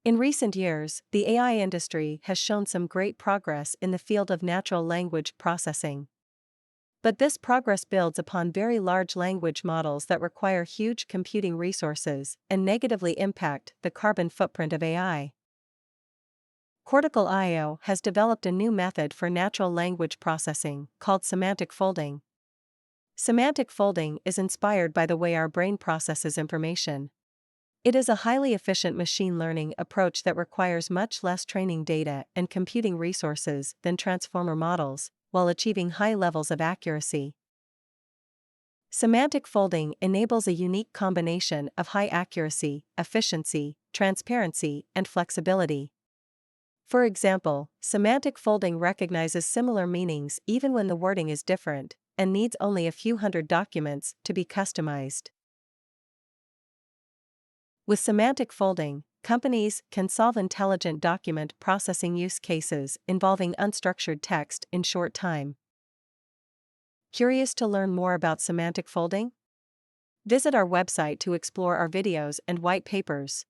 In recent years, the AI industry has shown some great progress in the field of natural language processing. But this progress builds upon very large language models that require huge computing resources and negatively impact the carbon footprint of AI. Cortical.io has developed a new method for natural language processing called semantic folding. Semantic folding is inspired by the way our brain processes information. It is a highly efficient machine learning approach that requires much less training data and computing resources than transformer models, while achieving high levels of accuracy. Semantic folding enables a unique combination of high accuracy, efficiency, transparency, and flexibility. For example, semantic folding recognizes similar meanings even when the wording is different, and needs only a few hundred documents to be customized. With semantic folding, companies can solve intelligent document processing use cases involving unstructured text in short time. Curious to learn more about semantic folding? Visit our website to explore our videos and white papers.